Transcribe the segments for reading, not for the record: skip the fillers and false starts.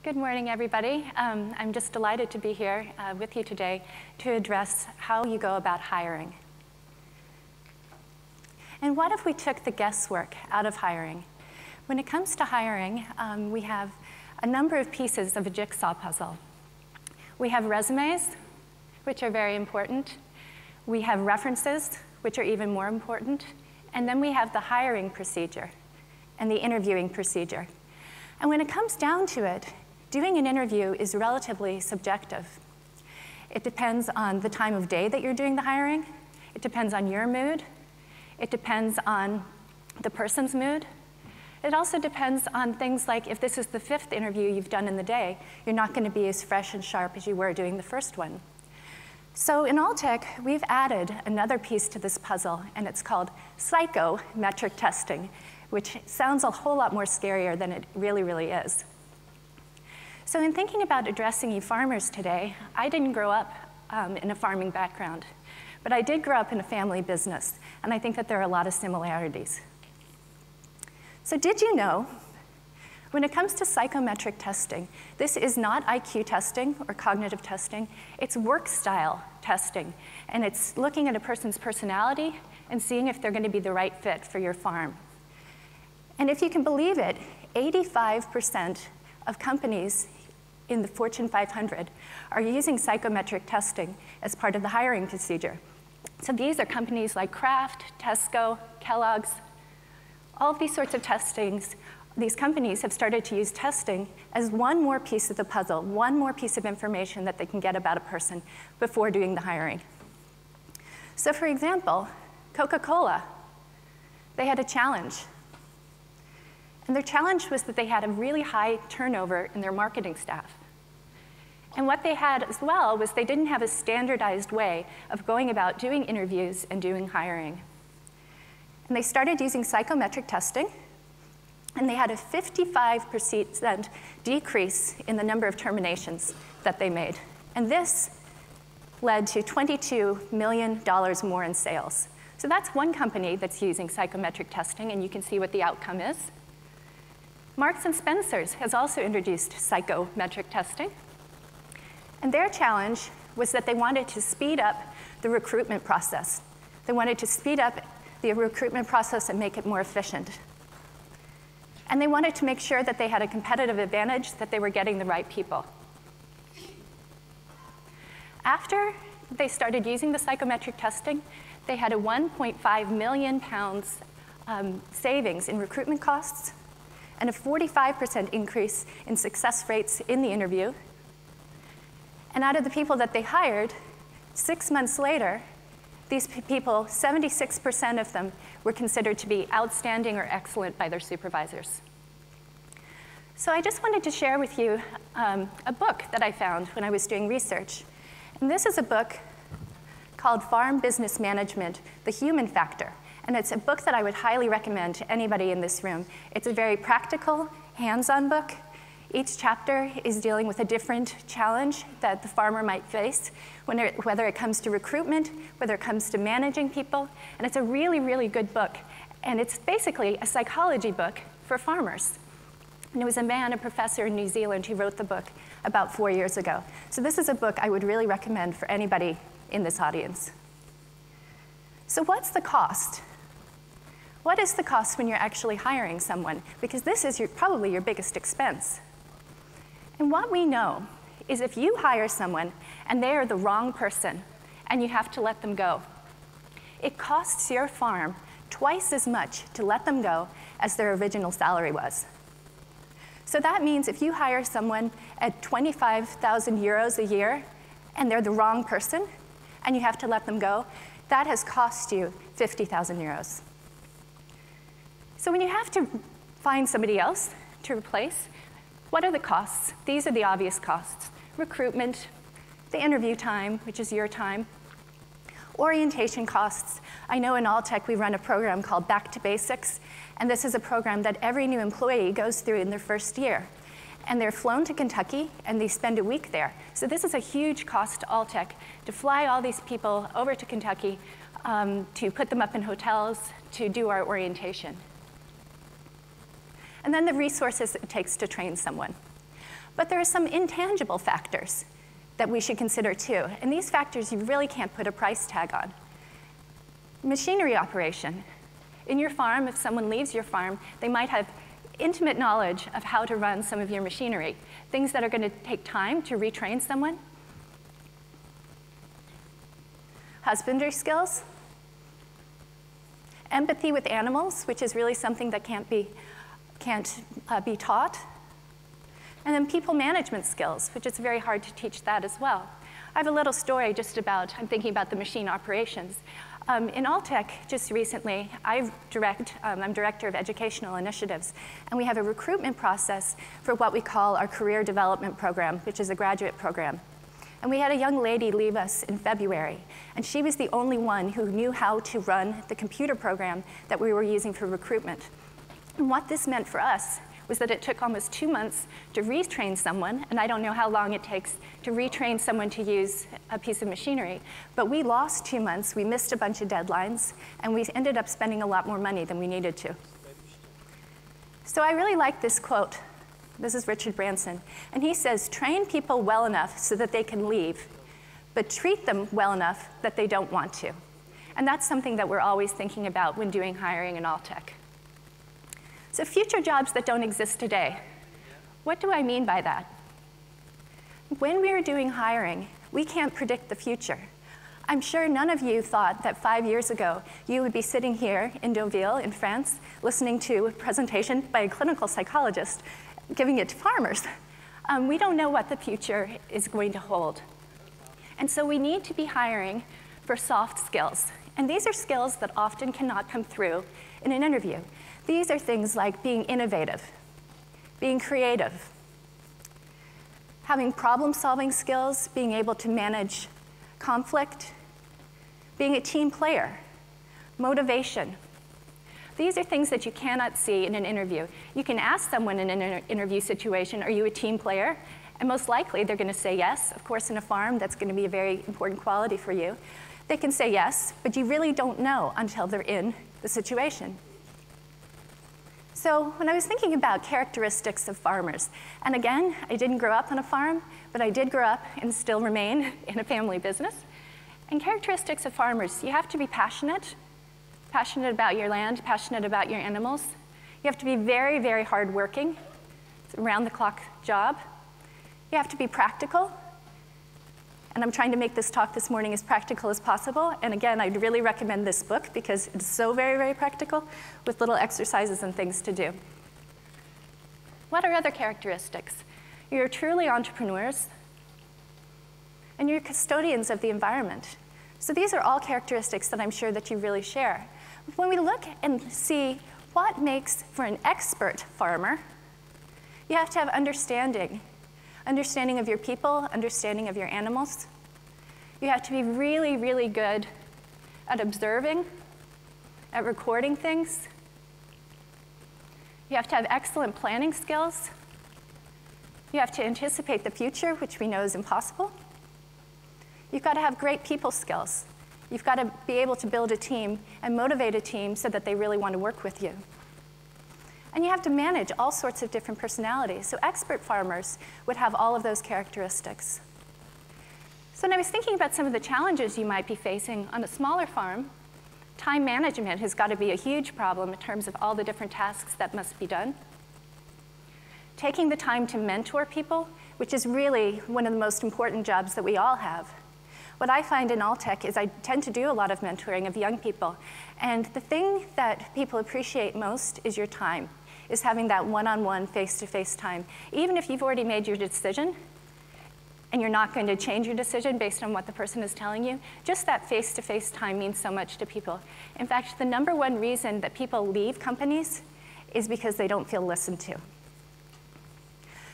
Good morning, everybody. I'm just delighted to be here with you today to address how you go about hiring. And what if we took the guesswork out of hiring? When it comes to hiring, we have a number of pieces of a jigsaw puzzle. We have resumes, which are very important. We have references, which are even more important. And then we have the hiring procedure and the interviewing procedure. And when it comes down to it, doing an interview is relatively subjective. It depends on the time of day that you're doing the hiring. It depends on your mood. It depends on the person's mood. It also depends on things like if this is the 5th interview you've done in the day, you're not going to be as fresh and sharp as you were doing the first one. So in Alltech, we've added another piece to this puzzle, and it's called psychometric testing, which sounds a whole lot more scarier than it really is. So in thinking about addressing you farmers today, I didn't grow up in a farming background, but I did grow up in a family business, and I think that there are a lot of similarities. So did you know, when it comes to psychometric testing, this is not IQ testing or cognitive testing, it's work style testing, and it's looking at a person's personality and seeing if they're going to be the right fit for your farm. And if you can believe it, 85% of companies in the Fortune 500 are using psychometric testing as part of the hiring procedure. So these are companies like Kraft, Tesco, Kellogg's. All of these sorts of testings, these companies have started to use testing as one more piece of the puzzle, one more piece of information that they can get about a person before doing the hiring. So for example, Coca-Cola, they had a challenge. And their challenge was that they had a really high turnover in their marketing staff. And what they had as well was they didn't have a standardized way of going about doing interviews and doing hiring. And they started using psychometric testing, and they had a 55% decrease in the number of terminations that they made. And this led to $22 million more in sales. So that's one company that's using psychometric testing, and you can see what the outcome is. Marks & Spencer's has also introduced psychometric testing. And their challenge was that they wanted to speed up the recruitment process. They wanted to speed up the recruitment process and make it more efficient. And they wanted to make sure that they had a competitive advantage, that they were getting the right people. After they started using the psychometric testing, they had a 1.5 million pounds savings in recruitment costs, and a 45% increase in success rates in the interview. And out of the people that they hired, 6 months later, these people, 76% of them were considered to be outstanding or excellent by their supervisors. So I just wanted to share with you a book that I found when I was doing research. And this is a book called Farm Business Management, The Human Factor. And it's a book that I would highly recommend to anybody in this room. It's a very practical, hands-on book. Each chapter is dealing with a different challenge that the farmer might face, whether it comes to recruitment, whether it comes to managing people. And it's a really good book. And it's basically a psychology book for farmers. And it was a man, a professor in New Zealand, who wrote the book about 4 years ago. So this is a book I would really recommend for anybody in this audience. So what's the cost? What is the cost when you're actually hiring someone? Because this is probably your biggest expense. And what we know is if you hire someone and they are the wrong person and you have to let them go, it costs your farm twice as much to let them go as their original salary was. So that means if you hire someone at 25,000 euros a year and they're the wrong person and you have to let them go, that has cost you 50,000 euros. So when you have to find somebody else to replace, what are the costs? These are the obvious costs. Recruitment, the interview time, which is your time, orientation costs. I know in Alltech we run a program called Back to Basics, and this is a program that every new employee goes through in their first year. And they're flown to Kentucky, and they spend a week there. So this is a huge cost to Alltech to fly all these people over to Kentucky, to put them up in hotels, to do our orientation. And then the resources it takes to train someone. But there are some intangible factors that we should consider too. And these factors you really can't put a price tag on. Machinery operation. In your farm, if someone leaves your farm, they might have intimate knowledge of how to run some of your machinery, things that are going to take time to retrain someone. Husbandry skills. Empathy with animals, which is really something that can't be taught. And then people management skills, which is very hard to teach that as well. I have a little story just about, I'm thinking about the machine operations. In Alltech, just recently, I'm Director of Educational Initiatives, and we have a recruitment process for what we call our Career Development Program, which is a graduate program. And we had a young lady leave us in February, and she was the only one who knew how to run the computer program that we were using for recruitment. And what this meant for us was that it took almost 2 months to retrain someone, and I don't know how long it takes to retrain someone to use a piece of machinery, but we lost 2 months, we missed a bunch of deadlines, and we ended up spending a lot more money than we needed to. So I really like this quote. This is Richard Branson, and he says, train people well enough so that they can leave, but treat them well enough that they don't want to. And that's something that we're always thinking about when doing hiring in Alltech. So future jobs that don't exist today. What do I mean by that? When we are doing hiring, we can't predict the future. I'm sure none of you thought that 5 years ago you would be sitting here in Deauville in France listening to a presentation by a clinical psychologist giving it to farmers. We don't know what the future is going to hold. And so we need to be hiring for soft skills. And these are skills that often cannot come through in an interview. These are things like being innovative, being creative, having problem-solving skills, being able to manage conflict, being a team player, motivation. These are things that you cannot see in an interview. You can ask someone in an interview situation, are you a team player? And most likely they're going to say yes. Of course, in a farm, that's going to be a very important quality for you. They can say yes, but you really don't know until they're in the situation. So when I was thinking about characteristics of farmers, and again, I didn't grow up on a farm, but I did grow up and still remain in a family business. And characteristics of farmers, you have to be passionate about your land, passionate about your animals. You have to be very, very hardworking. It's a round-the-clock job. You have to be practical. And I'm trying to make this talk this morning as practical as possible. And again, I'd really recommend this book because it's so very, very practical with little exercises and things to do. What are other characteristics? You're truly entrepreneurs, and you're custodians of the environment. So these are all characteristics that I'm sure that you really share. When we look and see what makes for an expert farmer, you have to have understanding of your people, understanding of your animals. You have to be really, really good at observing, at recording things. You have to have excellent planning skills. You have to anticipate the future, which we know is impossible. You've got to have great people skills. You've got to be able to build a team and motivate a team so that they really want to work with you. And you have to manage all sorts of different personalities. So expert farmers would have all of those characteristics. So when I was thinking about some of the challenges you might be facing on a smaller farm, time management has got to be a huge problem in terms of all the different tasks that must be done. Taking the time to mentor people, which is really one of the most important jobs that we all have. What I find in Alltech is I tend to do a lot of mentoring of young people. And the thing that people appreciate most is your time, is having that one-on-one, face-to-face time. Even if you've already made your decision, and you're not going to change your decision based on what the person is telling you, just that face-to-face time means so much to people. In fact, the #1 reason that people leave companies is because they don't feel listened to.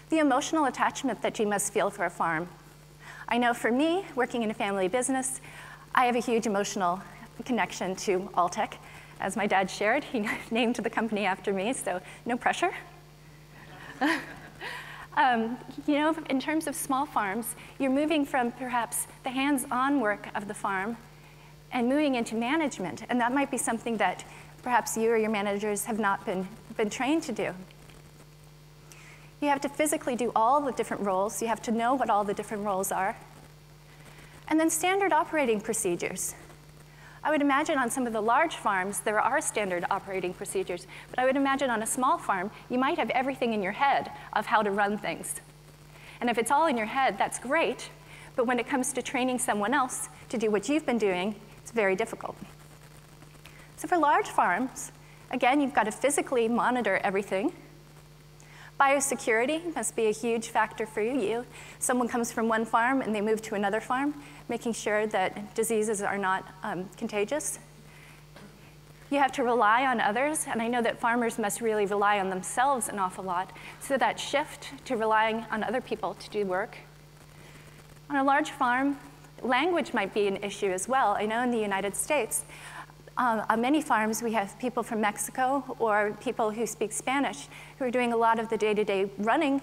The emotional attachment that you must feel for a farm. I know for me, working in a family business, I have a huge emotional connection to Alltech. As my dad shared, he named the company after me, so no pressure. You know, in terms of small farms, you're moving from perhaps the hands-on work of the farm and moving into management, and that might be something that perhaps you or your managers have not been trained to do. You have to physically do all the different roles. You have to know what all the different roles are. And then standard operating procedures. I would imagine on some of the large farms, there are standard operating procedures. But I would imagine on a small farm, you might have everything in your head of how to run things. And if it's all in your head, that's great. But when it comes to training someone else to do what you've been doing, it's very difficult. So for large farms, again, you've got to physically monitor everything. Biosecurity must be a huge factor for you. Someone comes from one farm and they move to another farm, making sure that diseases are not contagious. You have to rely on others, and I know that farmers must really rely on themselves an awful lot, so that shift to relying on other people to do work. On a large farm, language might be an issue as well. I know in the United States, on many farms, we have people from Mexico or people who speak Spanish who are doing a lot of the day-to-day running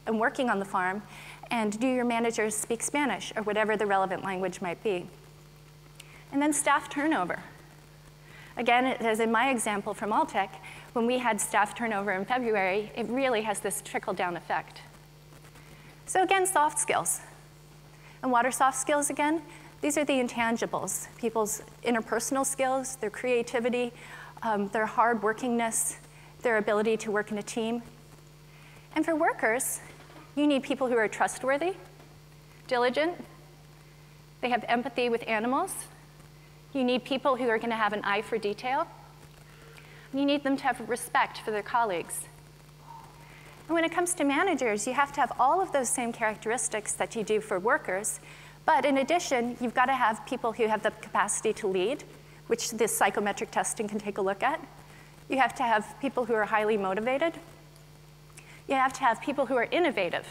and working on the farm. And do your managers speak Spanish or whatever the relevant language might be? And then staff turnover. Again, as in my example from Alltech, when we had staff turnover in February, it really has this trickle-down effect. So again, soft skills. And what are soft skills again? These are the intangibles, people's interpersonal skills, their creativity, their hard-workingness, their ability to work in a team. And for workers, you need people who are trustworthy, diligent, they have empathy with animals. You need people who are going to have an eye for detail. You need them to have respect for their colleagues. And when it comes to managers, you have to have all of those same characteristics that you do for workers. But in addition, you've got to have people who have the capacity to lead, which this psychometric testing can take a look at. You have to have people who are highly motivated. You have to have people who are innovative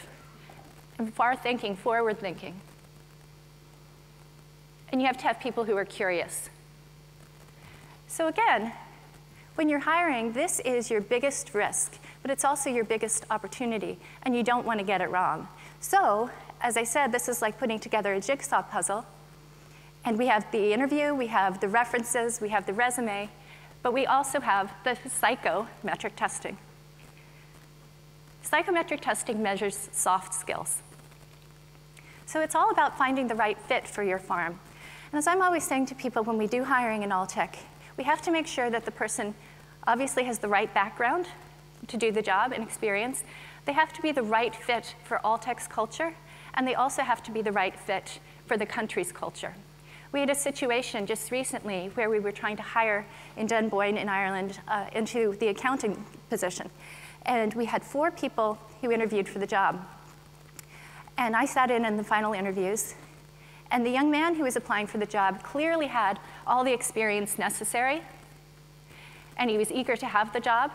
and far-thinking, forward-thinking. And you have to have people who are curious. So again, when you're hiring, this is your biggest risk, but it's also your biggest opportunity, and you don't want to get it wrong. So, as I said, this is like putting together a jigsaw puzzle. And we have the interview, we have the references, we have the resume, but we also have the psychometric testing. Psychometric testing measures soft skills. So it's all about finding the right fit for your farm. And as I'm always saying to people when we do hiring in Alltech, we have to make sure that the person obviously has the right background to do the job and experience. They have to be the right fit for Alltech's culture, and they also have to be the right fit for the country's culture. We had a situation just recently where we were trying to hire in Dunboyne in Ireland into the accounting position. And we had 4 people who interviewed for the job. And I sat in the final interviews. And the young man who was applying for the job clearly had all the experience necessary. And he was eager to have the job.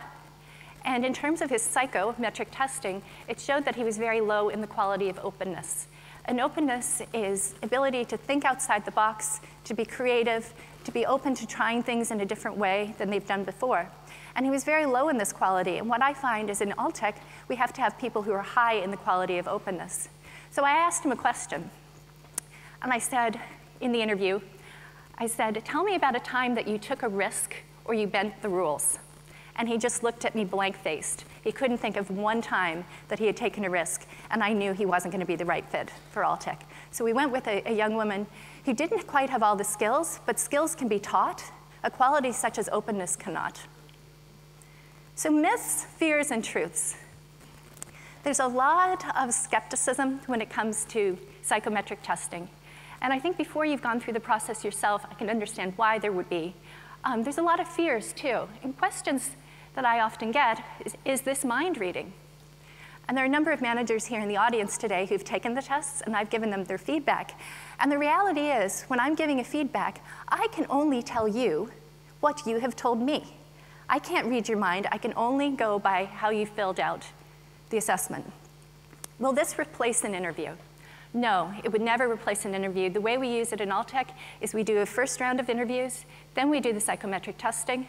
And in terms of his psychometric testing, it showed that he was very low in the quality of openness. And openness is ability to think outside the box, to be creative, to be open to trying things in a different way than they've done before. And he was very low in this quality. And what I find is in Alltech, we have to have people who are high in the quality of openness. So I asked him a question. And I said, in the interview, I said, tell me about a time that you took a risk or you bent the rules. And he just looked at me blank-faced. He couldn't think of one time that he had taken a risk, and I knew he wasn't going to be the right fit for Alltech. So we went with a young woman who didn't quite have all the skills, but skills can be taught. A quality such as openness cannot. So myths, fears, and truths. There's a lot of skepticism when it comes to psychometric testing. And I think before you've gone through the process yourself, I can understand why there would be. There's a lot of fears, too. And questions that I often get is this mind reading? And there are a number of managers here in the audience today who've taken the tests, and I've given them their feedback. And the reality is, when I'm giving a feedback, I can only tell you what you have told me. I can't read your mind. I can only go by how you filled out the assessment. Will this replace an interview? No, it would never replace an interview. The way we use it in Alltech is we do a first round of interviews, then we do the psychometric testing.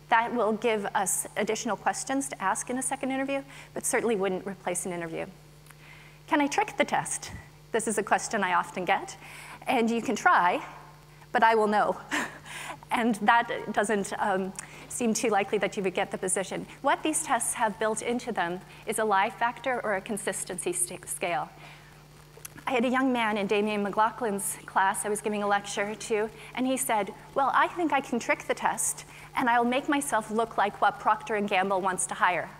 That will give us additional questions to ask in a second interview, but certainly wouldn't replace an interview. Can I trick the test? This is a question I often get. And you can try, but I will know. And that doesn't, seem too likely that you would get the position. What these tests have built into them is a lie factor or a consistency scale. I had a young man in Damien McLaughlin's class I was giving a lecture to, and he said, well, I think I can trick the test, and I'll make myself look like what Procter & Gamble wants to hire.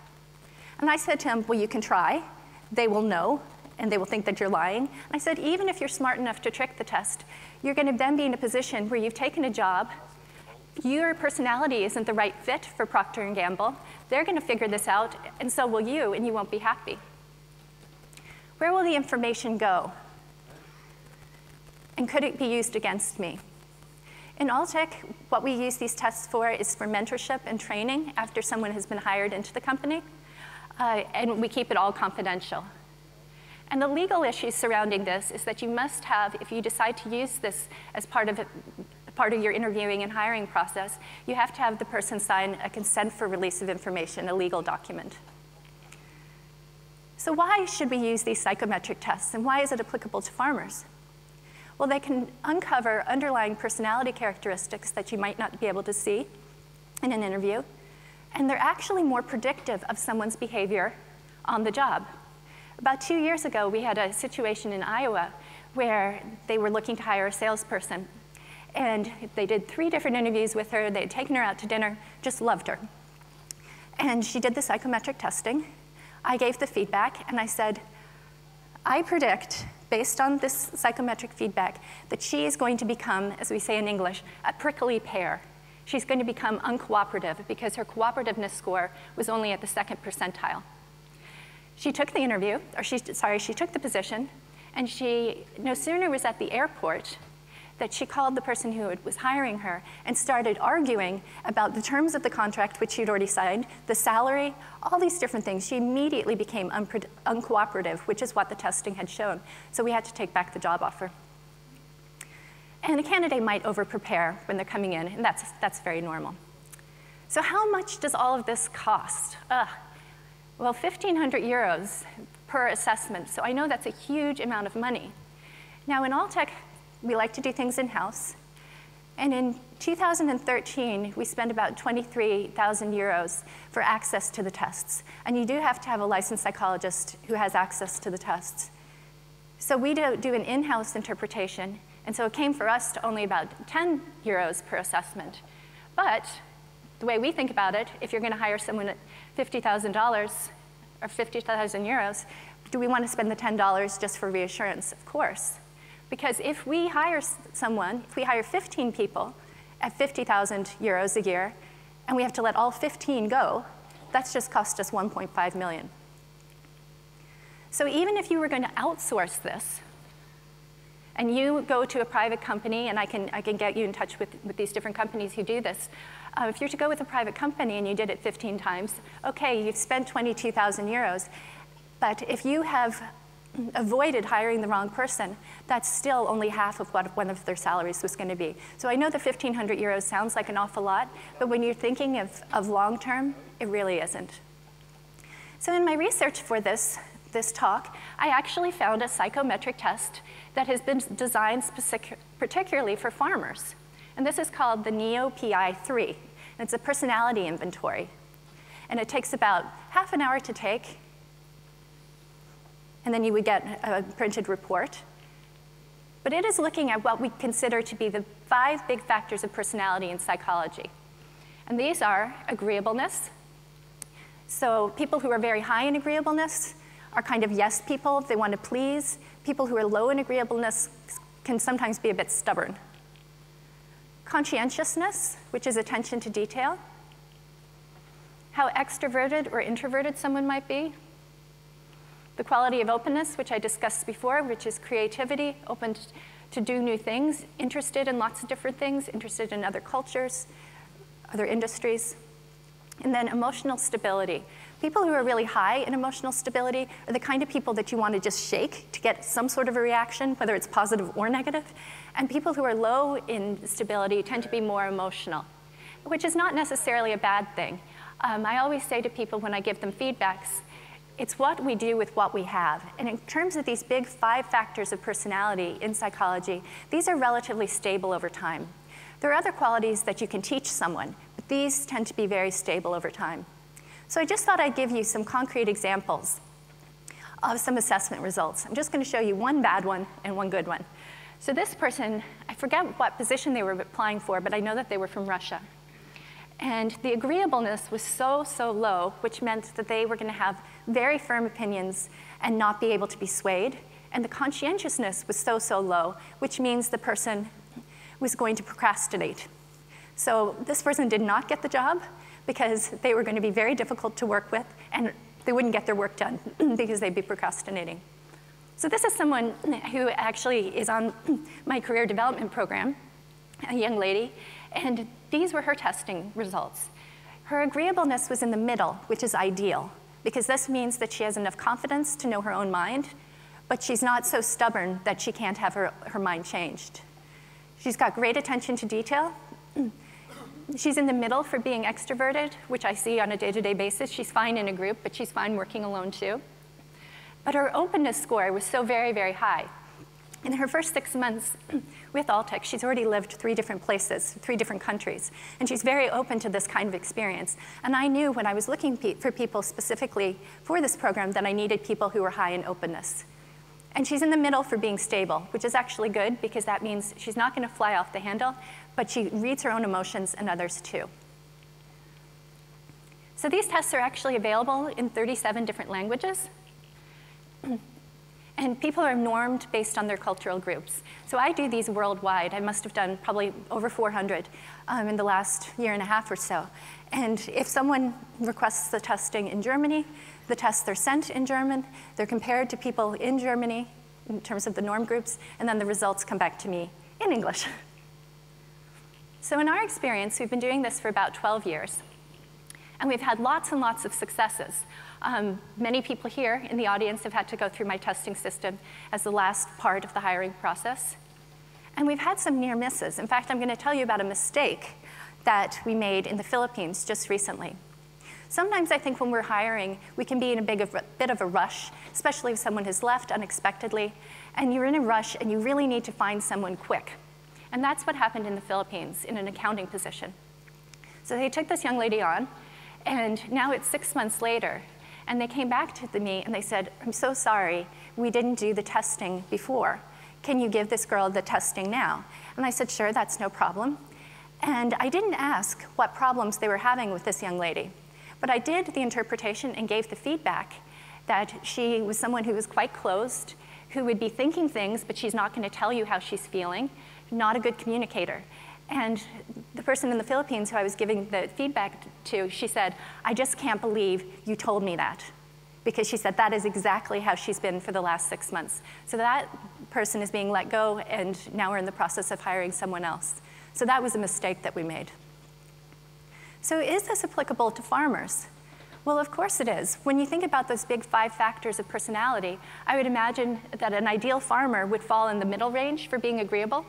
And I said to him, well, you can try. They will know, and they will think that you're lying. And I said, even if you're smart enough to trick the test, you're going to then be in a position where you've taken a job, your personality isn't the right fit for Procter & Gamble, they're going to figure this out, and so will you, and you won't be happy. Where will the information go? And could it be used against me? In Alltech, what we use these tests for is for mentorship and training after someone has been hired into the company, and we keep it all confidential. And the legal issues surrounding this is that you must have, if you decide to use this as part of your interviewing and hiring process, you have to have the person sign a consent for release of information, a legal document. So why should we use these psychometric tests, and why is it applicable to farmers? Well, they can uncover underlying personality characteristics that you might not be able to see in an interview, and they're actually more predictive of someone's behavior on the job. About 2 years ago, we had a situation in Iowa where they were looking to hire a salesperson, and they did 3 different interviews with her. They had taken her out to dinner, just loved her. And she did the psychometric testing. I gave the feedback, and I said, I predict, based on this psychometric feedback, that she is going to become, as we say in English, a prickly pear. She's going to become uncooperative because her cooperativeness score was only at the 2nd percentile. She took the interview, or she took the position, and she no sooner was at the airport that she called the person who was hiring her and started arguing about the terms of the contract, which she'd already signed, the salary, all these different things. She immediately became uncooperative, which is what the testing had shown. So we had to take back the job offer. And a candidate might over-prepare when they're coming in, and that's very normal. So how much does all of this cost? Well, 1,500 euros per assessment, so I know that's a huge amount of money. Now, in Alltech, we like to do things in-house, and in 2013, we spent about 23,000 euros for access to the tests, and you do have to have a licensed psychologist who has access to the tests. So we do an in-house interpretation, and so it came for us to only about 10 euros per assessment. But the way we think about it, if you're going to hire someone at $50,000 or 50,000 euros, do we want to spend the $10 just for reassurance? Of course. Because if we hire someone, if we hire 15 people at 50,000 euros a year, and we have to let all 15 go, that's just cost us 1.5 million. So even if you were going to outsource this, and you go to a private company, and I can get you in touch with these different companies who do this. If you're to go with a private company and you did it 15 times, okay, you've spent 22,000 euros. But if you have avoided hiring the wrong person, that's still only half of what one of their salaries was going to be. So I know the 1,500 euros sounds like an awful lot, but when you're thinking of long term, it really isn't. So in my research for this talk, I actually found a psychometric test that has been designed particularly for farmers. And this is called the NEO-PI3. And it's a personality inventory. And it takes about half an hour to take. And then you would get a printed report. But it is looking at what we consider to be the 5 big factors of personality in psychology. And these are agreeableness. So people who are very high in agreeableness are kind of yes people. They want to please. People who are low in agreeableness can sometimes be a bit stubborn. Conscientiousness, which is attention to detail. How extroverted or introverted someone might be. The quality of openness, which I discussed before, which is creativity, open to do new things, interested in lots of different things, interested in other cultures, other industries. And then emotional stability. People who are really high in emotional stability are the kind of people that you want to just shake to get some sort of a reaction, whether it's positive or negative. And people who are low in stability tend to be more emotional, which is not necessarily a bad thing. I always say to people when I give them feedbacks, it's what we do with what we have. And in terms of these big 5 factors of personality in psychology, these are relatively stable over time. There are other qualities that you can teach someone, but these tend to be very stable over time. So I just thought I'd give you some concrete examples of some assessment results. I'm just going to show you one bad one and one good one. So this person, I forget what position they were applying for, but I know that they were from Russia. And the agreeableness was so, so low, which meant that they were going to have very firm opinions and not be able to be swayed. And the conscientiousness was so, so low, which means the person was going to procrastinate. So this person did not get the job because they were going to be very difficult to work with, and they wouldn't get their work done because they'd be procrastinating. So this is someone who actually is on my career development program, a young lady, and these were her testing results. Her agreeableness was in the middle, which is ideal, because this means that she has enough confidence to know her own mind, but she's not so stubborn that she can't have her mind changed. She's got great attention to detail. She's in the middle for being extroverted, which I see on a day-to-day basis. She's fine in a group, but she's fine working alone too. But her openness score was so very, very high. In her first 6 months with Alltech, she's already lived 3 different places, 3 different countries, and she's very open to this kind of experience. And I knew when I was looking for people specifically for this program that I needed people who were high in openness. And she's in the middle for being stable, which is actually good because that means she's not going to fly off the handle, but she reads her own emotions and others too. So these tests are actually available in 37 different languages. And people are normed based on their cultural groups. So I do these worldwide. I must have done probably over 400 in the last year and a half or so. And if someone requests the testing in Germany, the tests are sent in German. They're compared to people in Germany in terms of the norm groups, and then the results come back to me in English. So in our experience, we've been doing this for about 12 years. And we've had lots and lots of successes. Many people here in the audience have had to go through my testing system as the last part of the hiring process. And we've had some near misses. In fact, I'm going to tell you about a mistake that we made in the Philippines just recently. Sometimes I think when we're hiring, we can be in a bit of a rush, especially if someone has left unexpectedly, and you're in a rush and you really need to find someone quick. And that's what happened in the Philippines in an accounting position. So they took this young lady on, and now it's 6 months later, and they came back to me and they said, I'm so sorry, we didn't do the testing before. Can you give this girl the testing now? And I said, sure, that's no problem. And I didn't ask what problems they were having with this young lady, but I did the interpretation and gave the feedback that she was someone who was quite closed, who would be thinking things, but she's not going to tell you how she's feeling, not a good communicator. And the person in the Philippines who I was giving the feedback to, she said, I just can't believe you told me that. Because she said that is exactly how she's been for the last 6 months. So that person is being let go, and now we're in the process of hiring someone else. So that was a mistake that we made. So is this applicable to farmers? Well, of course it is. When you think about those big 5 factors of personality, I would imagine that an ideal farmer would fall in the middle range for being agreeable.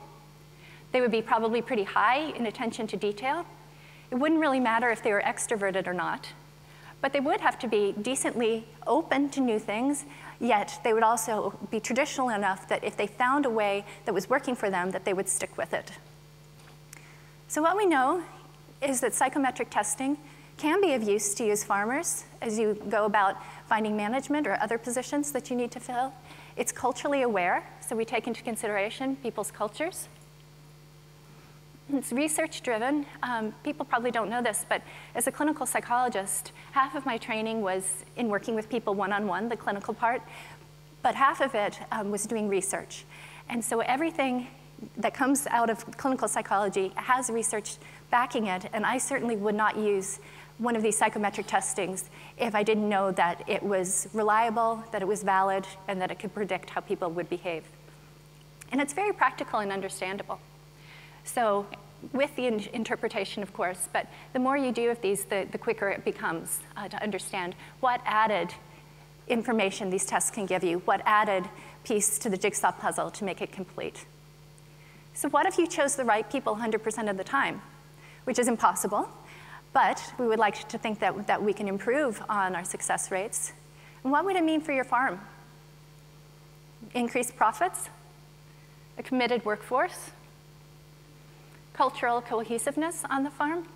They would be probably pretty high in attention to detail. It wouldn't really matter if they were extroverted or not, but they would have to be decently open to new things, yet they would also be traditional enough that if they found a way that was working for them, that they would stick with it. So what we know is that psychometric testing can be of use to use farmers as you go about finding management or other positions that you need to fill. It's culturally aware, so we take into consideration people's cultures. It's research-driven. People probably don't know this, but as a clinical psychologist, half of my training was in working with people one-on-one, the clinical part, but half of it was doing research. And so everything that comes out of clinical psychology has research backing it, and I certainly would not use one of these psychometric testings if I didn't know that it was reliable, that it was valid, and that it could predict how people would behave. And it's very practical and understandable. So with the interpretation, of course, but the more you do of these, the quicker it becomes to understand what added information these tests can give you, what added piece to the jigsaw puzzle to make it complete. So what if you chose the right people 100% of the time, which is impossible, but we would like to think that we can improve on our success rates. And what would it mean for your farm? Increased profits? A committed workforce? Cultural cohesiveness on the farm?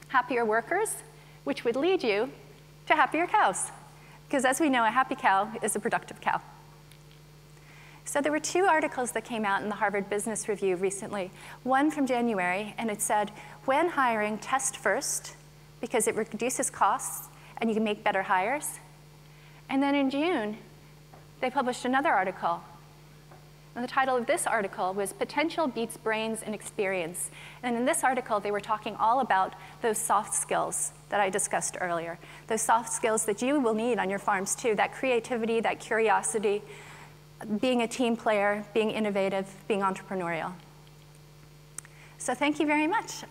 happier workers, which would lead you to happier cows. Because as we know, a happy cow is a productive cow. So there were 2 articles that came out in the Harvard Business Review recently. One from January, and it said, when hiring, test first, because it reduces costs and you can make better hires. And then in June, they published another article. And the title of this article was Potential Beats Brains and Experience. And in this article, they were talking all about those soft skills that I discussed earlier. Those soft skills that you will need on your farms too, that creativity, that curiosity, being a team player, being innovative, being entrepreneurial. So thank you very much.